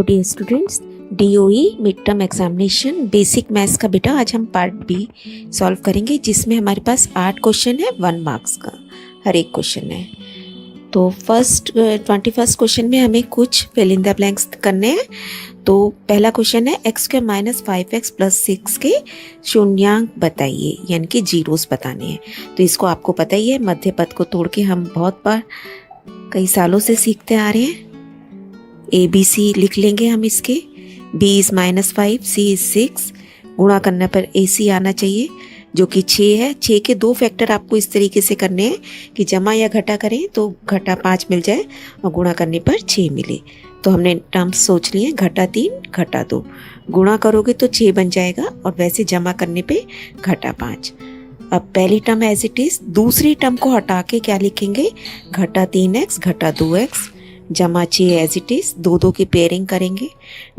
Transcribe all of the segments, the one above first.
तो dear students, DOE mid term examination basic maths का बेटा आज हम पार्ट बी सॉल्व करेंगे, जिसमें हमारे पास 8 क्वेश्चन है, 1 मार्क्स का हर एक क्वेश्चन है। तो फर्स्ट 21st क्वेश्चन में हमें कुछ फिल इन द ब्लैंक्स करने हैं। तो पहला क्वेश्चन है x² - 5x + 6 के शून्यांक बताइए, यानी कि जीरोस बताने हैं। तो इसको आपको पता ही है, मध्य पद को तोड़ के हम बहुत बार कई सालों से सीखते आ रहे हैं। ABC लिख लेंगे हम इसके, B is -5, C is 6, गुणा करने पर AC आना चाहिए जो कि 6 है। 6 के 2 फैक्टर आपको इस तरीके से करने हैं कि जमा या घटा करें तो घटा 5 मिल जाए और गुणा करने पर 6 मिले। तो हमने टर्म्स सोच लिए, घटा 3 घटा 2, गुणा करोगे तो 6 बन जाएगा और वैसे जमा करने पे घटा 5। अब पहली टर्म एज इट इज, दूसरी टर्म को हटा के क्या लिखेंगे, घटा 3x घटा 2x जमा 6 एज इट इज, 2 की पेयरिंग करेंगे।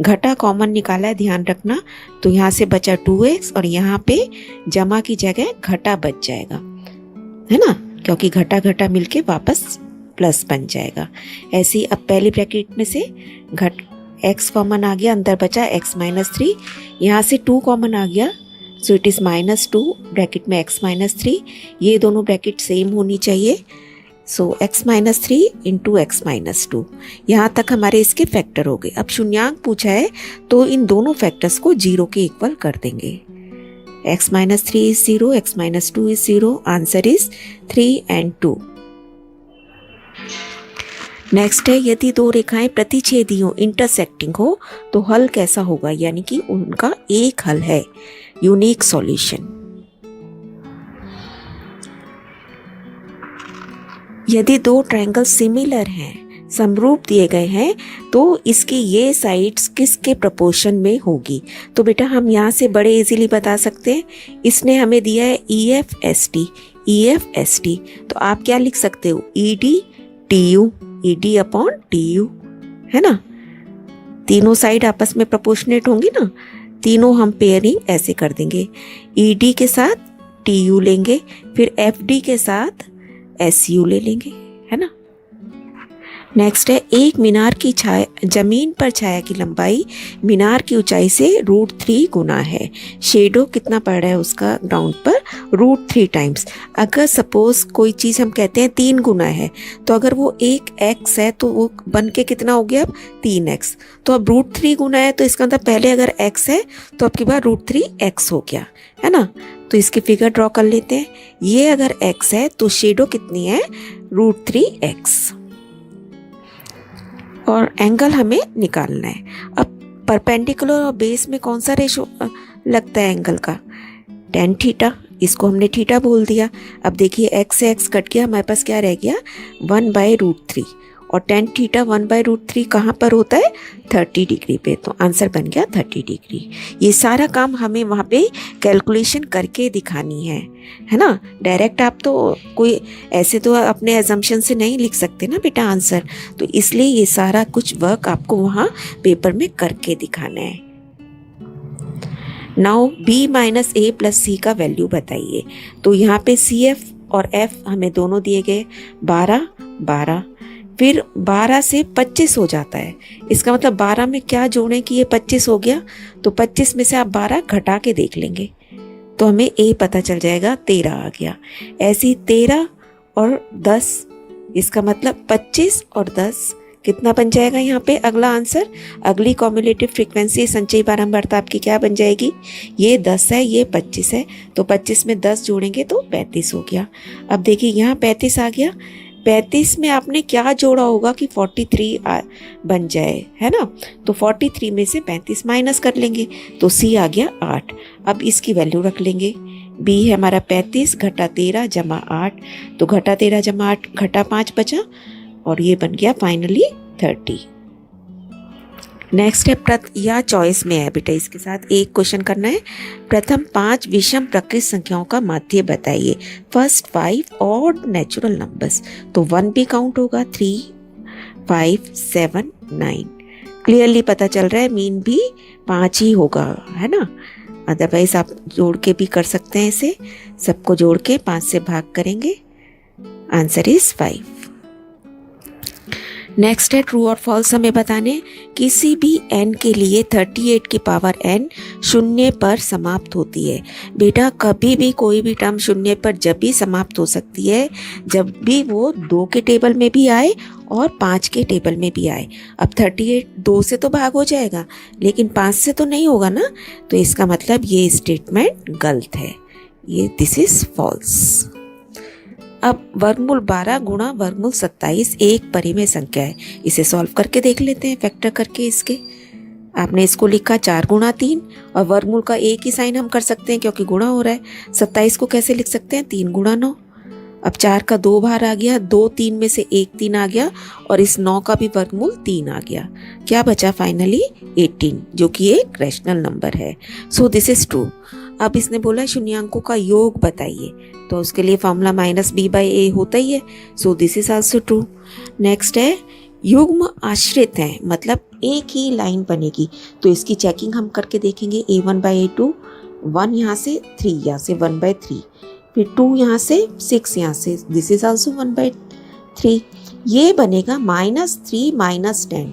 घटा कॉमन निकाला है, ध्यान रखना, तो यहाँ से बचा 2x और यहाँ पे जमा की जगह घटा बच जाएगा, है ना, क्योंकि घटा घटा मिलके वापस प्लस बन जाएगा। ऐसे ही अब पहली ब्रैकेट में से x कॉमन आ गया, अंदर बचा x - 3, यहाँ से 2 कॉमन आ गया, सो इट इज़ -2 ब्रैकेट में x - 3। ये दोनों ब्रैकेट सेम होनी चाहिए, सो x - 3 × x - 2। यहाँ तक हमारे इसके फैक्टर हो गए। अब शून्यांक पूछा है तो इन दोनों फैक्टर्स को 0 के इक्वल कर देंगे। x - 3 is 0, x - 2 is 0, answer is 3 and 2। Next है, यदि 2 रेखाएं प्रतिच्छेदी हो, इंटरसेक्टिंग हो, तो हल कैसा होगा, यानी कि उनका एक हल है, यूनिक सॉल्यूशन। यदि 2 ट्रायंगल सिमिलर हैं, समरूप दिए गए हैं, तो इसकी ये साइड्स किसके प्रोपोर्शन में होगी। तो बेटा हम यहाँ से बड़े इजीली बता सकते हैं। इसने हमें दिया है EFST, EFST, तो आप क्या लिख सकते हो, ED TU, ED/TU, है ना। तीनों साइड आपस में प्रोपोर्शनेट होंगी ना, तीनों हम पेयरिंग ऐसे कर देंगे, ED के साथ TU लेंगे, फिर FD के साथ SU ले लेंगे, है ना। नेक्स्ट है, एक मीनार की छाया, जमीन पर छाया की लंबाई मीनार की ऊंचाई से √3 गुना है। शेडो कितना पड़ रहा है उसका ग्राउंड पर, √3 टाइम्स। अगर सपोज कोई चीज़ हम कहते हैं 3 गुना है, तो अगर वो एक x है तो वो बन के कितना हो गया, अब 3x। तो अब √3 गुना है तो इसका मतलब पहले अगर x है तो अब की बार √3x हो गया, है ना। तो इसकी फिगर ड्रॉ कर लेते हैं। ये अगर x है तो शेडो कितनी है, √3x, और एंगल हमें निकालना है। अब परपेंडिकुलर और बेस में कौन सा रेशो लगता है एंगल का, tan थीटा, इसको हमने थीटा बोल दिया। अब देखिए x से x कट गया, हमारे पास क्या रह गया, 1/√3, और tan थीटा 1/√3 कहाँ पर होता है, 30 डिग्री पे, तो आंसर बन गया 30 डिग्री। ये सारा काम हमें वहाँ पे कैलकुलेशन करके दिखानी है ना। डायरेक्ट आप तो कोई ऐसे तो अपने एजम्पशन से नहीं लिख सकते ना बेटा आंसर, तो इसलिए ये सारा कुछ वर्क आपको वहाँ पेपर में करके दिखाना है। नाउ B - A + C का वैल्यू बताइए। तो यहाँ पे CF और F हमें दोनों दिए गए, 12 12, फिर 12 से 25 हो जाता है। इसका मतलब 12 में क्या जोड़ें कि ये 25 हो गया, तो 25 में से आप 12 घटा के देख लेंगे तो हमें A पता चल जाएगा, 13 आ गया। ऐसे ही 13 और 10, इसका मतलब 25 और 10 कितना बन जाएगा यहाँ पे अगला आंसर। अगली कॉम्युलेटिव फ्रीक्वेंसी संचयी बारंबारता आपकी क्या बन जाएगी, ये 10 है, ये 25 है, तो 25 में 10 जोड़ेंगे तो 35 हो गया। अब देखिए यहाँ 35 आ गया, 35 में आपने क्या जोड़ा होगा कि 43 बन जाए, है ना। तो 43 में से 35 माइनस कर लेंगे तो C आ गया 8। अब इसकी वैल्यू रख लेंगे, B है हमारा 35 घटा 13 जमा 8, तो घटा 13 जमा 8 घटा 5 बचा, और ये बन गया फाइनली 30। नेक्स्ट है या चॉइस में है बेटा, इसके साथ एक क्वेश्चन करना है। प्रथम 5 विषम प्रकृत संख्याओं का माध्य बताइए। फर्स्ट 5 ऑड नेचुरल नंबर्स, तो 1 भी काउंट होगा, 3 5 7 9, क्लियरली पता चल रहा है मीन भी 5 ही होगा, है ना। अदरवाइज आप जोड़ के भी कर सकते हैं, इसे सबको जोड़ के 5 से भाग करेंगे, आंसर इज 5। नेक्स्ट है ट्रू और फॉल्स हमें बताने, किसी भी n के लिए 38 की पावर n शून्य पर समाप्त होती है। बेटा कभी भी कोई भी टर्म शून्य पर जब भी समाप्त हो सकती है जब भी वो 2 के टेबल में भी आए और 5 के टेबल में भी आए। अब 38 2 से तो भाग हो जाएगा लेकिन 5 से तो नहीं होगा ना, तो इसका मतलब ये स्टेटमेंट गलत है, ये दिस इज फॉल्स। अब वर्गमूल 12 गुणा वर्गमूल 27 एक परिमेय संख्या है, इसे सॉल्व करके देख लेते हैं फैक्टर करके इसके। आपने इसको लिखा 4 गुणा 3 और वर्गमूल का एक ही साइन हम कर सकते हैं क्योंकि गुणा हो रहा है। 27 को कैसे लिख सकते हैं 3 गुणा 9। अब 4 का 2 बाहर आ गया, 2 3 में से 1 3 आ गया और इस 9 का भी वर्गमूल 3 आ गया। क्या बचा फाइनली 18 जो कि एक रैशनल नंबर है। So this is true. अब इसने बोला शून्यांकों का योग बताइए, तो उसके लिए फॉर्मूला -b/a होता ही है। So this is also true. Next है युग्म आश्रित हैं, मतलब एक ही लाइन बनेगी, तो इसकी चेकिंग हम करके देखेंगे। a1/a2, 1 यहाँ से 3 यहाँ से 1/3, फिर 2 यहाँ से 6 यहाँ से, दिस इज आल्सो 1/3। ये बनेगा -3 -10,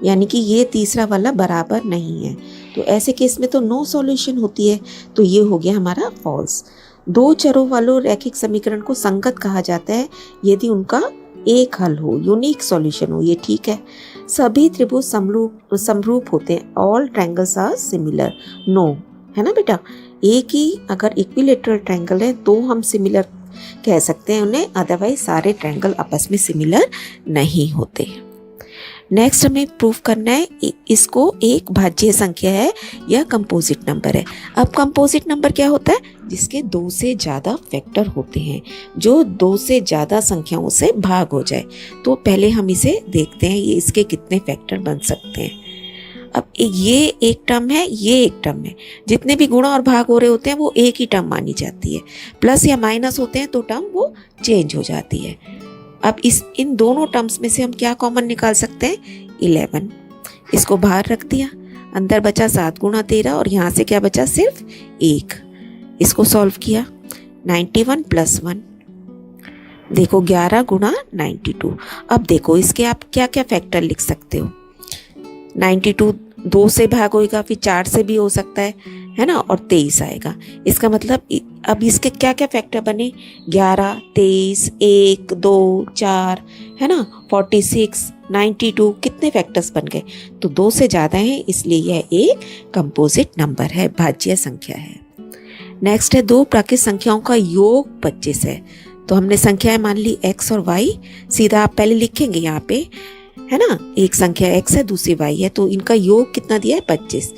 यानी कि ये तीसरा वाला बराबर नहीं है, तो ऐसे केस में तो नो सॉल्यूशन होती है, तो ये हो गया हमारा फॉल्स। 2 चरों वालों रैखिक समीकरण को संगत कहा जाता है यदि उनका एक हल हो, यूनिक सॉल्यूशन हो, ये ठीक है। सभी त्रिभुज समरूप होते हैं, all triangles are similar, no, है ना बेटा। एक ही अगर इक्विलेटरल ट्रायंगल है तो हम सिमिलर कह सकते हैं उन्हें, अदरवाइज सारे ट्रायंगल आपस में सिमिलर नहीं होते। नेक्स्ट हमें प्रूफ करना है इसको एक भाज्य संख्या है या कंपोजिट नंबर है। अब कंपोजिट नंबर क्या होता है, जिसके 2 से ज़्यादा फैक्टर होते हैं, जो 2 से ज़्यादा संख्याओं से भाग हो जाए। तो पहले हम इसे देखते हैं ये इसके कितने फैक्टर बन सकते हैं। अब ये एक टर्म है, ये एक टर्म है, जितने भी गुणा और भाग हो रहे होते हैं वो एक ही टर्म मानी जाती है। प्लस या माइनस होते हैं तो टर्म वो चेंज हो जाती है। अब इन दोनों टर्म्स में से हम क्या कॉमन निकाल सकते हैं 11, इसको बाहर रख दिया, अंदर बचा 7 गुणा 13 और यहाँ से क्या बचा सिर्फ 1। इसको सॉल्व किया 91 + 1, देखो 11 गुणा 92। अब देखो इसके आप क्या क्या फैक्टर लिख सकते हो। 92 2 से भाग होगा, फिर 4 से भी हो सकता है ना, और 23 आएगा। इसका मतलब अब इसके क्या क्या फैक्टर बने 11 23 1 2 4, है ना, 46 92, कितने फैक्टर्स बन गए, तो 2 से ज़्यादा हैं, इसलिए यह एक कंपोजिट नंबर है, भाज्य संख्या है। नेक्स्ट है 2 प्राकृत संख्याओं का योग 25 है। तो हमने संख्याएं मान ली x और y, सीधा आप पहले लिखेंगे यहाँ पे, है ना, एक संख्या x है दूसरी y है, तो इनका योग कितना दिया है 25,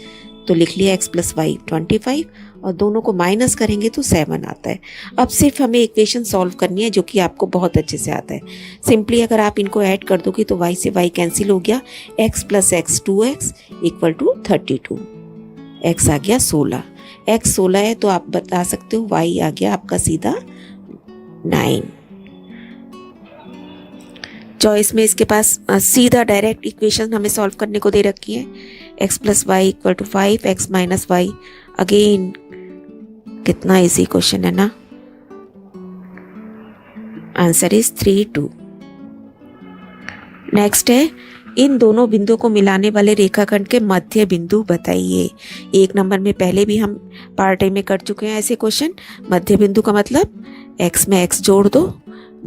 तो लिख लिया x + y 25 और दोनों को माइनस करेंगे तो 7 आता है। अब सिर्फ हमें इक्वेशन सॉल्व करनी है जो कि आपको बहुत अच्छे से आता है। सिंपली अगर आप इनको ऐड कर दोगे तो y से y कैंसिल हो गया, x + x 2x = 32, x आ गया 16, x 16 है तो आप बता सकते हो y आ गया आपका सीधा 9। चॉइस में इसके पास सीधा डायरेक्ट इक्वेशन हमें सॉल्व करने को दे रखी है, x + y = 5, x - y, again कितना इजी क्वेश्चन है ना। Answer is 3 2। नेक्स्ट है इन दोनों बिंदुओं को मिलाने वाले रेखाखंड के मध्य बिंदु बताइए। 1 नंबर में पहले भी हम पार्ट ए में कर चुके हैं ऐसे क्वेश्चन। मध्य बिंदु का मतलब x में x जोड़ दो,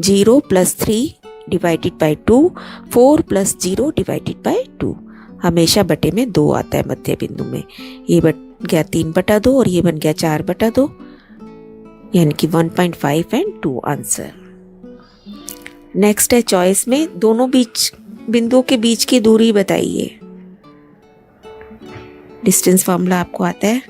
0 + 3 / 2, 4 + 0 / 2, हमेशा बटे में 2 आता है मध्य बिंदु में। ये बन गया 3/2 और ये बन गया 4/2, यानी कि 1.5 और 2 आंसर। नेक्स्ट है चॉइस में दोनों बिंदुओं के बीच की दूरी बताइए। डिस्टेंस फॉर्मूला आपको आता है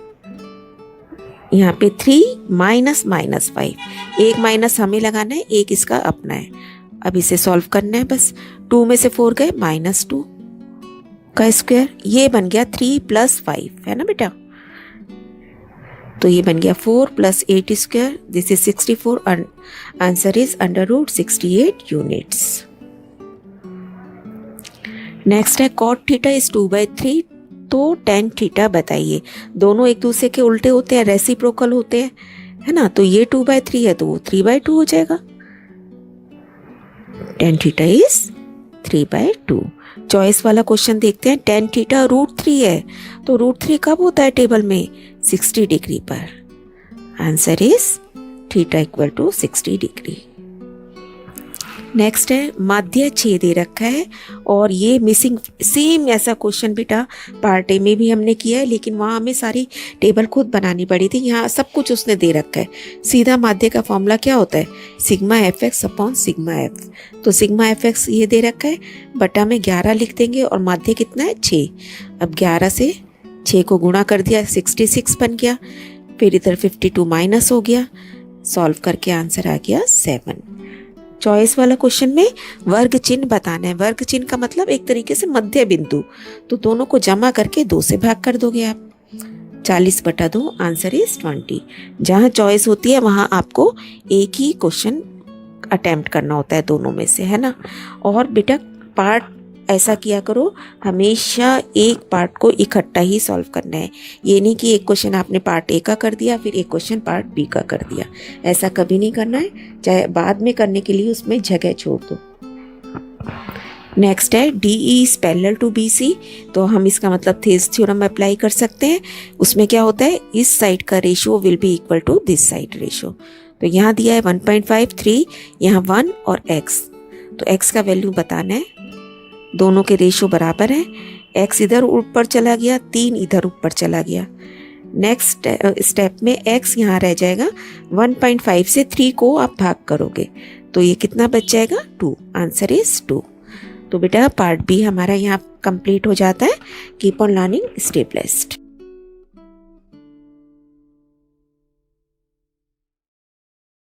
यहाँ पे 3 - -5, एक माइनस हमें लगाना है, एक इसका अपना है। अब इसे सॉल्व करना है बस। 2 में से 4 गए, -2 का स्क्वायर, ये बन गया 3 + 5, है ना बेटा, तो ये बन गया 4 + 8 square, this is 64, answer is √68 units. Next है cot θ = 2/3, तो tan θ बताइए। दोनों एक दूसरे के उल्टे होते हैं, रेसिप्रोकल होते हैं, है ना, तो ये 2/3 है तो वो 3/2 हो जाएगा। tan θ is 3/2। चॉइस वाला क्वेश्चन देखते हैं। tan थीटा √3 है, तो √3 कब होता है टेबल में? 60 डिग्री पर। Answer is theta equal to 60 degree. Next है माध्य छेद दे रखा है और ये मिसिंग। सेम ऐसा क्वेश्चन बेटा पार्ट ए में भी हमने किया है, लेकिन वहाँ हमें सारी टेबल खुद बनानी पड़ी थी। यहाँ सब कुछ उसने दे रखा है। सीधा माध्य का फॉर्मूला क्या होता है? Sigma F x upon sigma F. तो सिग्मा एफ एक्स ये दे रखा है, बटा में 11 लिख देंगे और माध्य कितना है? 6। अब 11 से 6 को गुणा कर दिया, 66 बन गया। फिर इधर 52 माइनस हो गया। सॉल्व करके आंसर आ गया 7। चॉइस वाला क्वेश्चन में वर्ग चिन्ह बताना है। वर्ग चिन्ह का मतलब एक तरीके से मध्य बिंदु, तो दोनों को जमा करके 2 से भाग कर दोगे आप। 40/2 आंसर इज 20। जहाँ चॉइस होती है वहाँ आपको एक ही क्वेश्चन अटेम्प्ट करना होता है दोनों में से, है ना। और बेटा पार्ट ऐसा किया करो, हमेशा एक पार्ट को इकट्ठा ही सॉल्व करना है। ये नहीं कि एक क्वेश्चन आपने पार्ट ए का कर दिया फिर एक क्वेश्चन पार्ट बी का कर दिया, ऐसा कभी नहीं करना है। चाहे बाद में करने के लिए उसमें जगह छोड़ दो। नेक्स्ट है D E is parallel to B C. तो हम इसका मतलब थेस थ्योरम अप्लाई कर सकते हैं। उसमें क्या होता है? इस साइड का ratio will be equal to this side ratio. तो यहाँ दिया है 1.53, यहाँ 1 और x। तो x का वैल्यू बताना है। दोनों के रेशियो बराबर है। x इधर ऊपर चला गया, 3 इधर ऊपर चला गया। नेक्स्ट स्टेप में x यहाँ रह जाएगा। 1.5 से 3 को आप भाग करोगे तो ये कितना बच जाएगा? 2। Answer is 2। तो बेटा पार्ट बी हमारा यहाँ कंप्लीट हो जाता है। Keep on learning, stay blessed.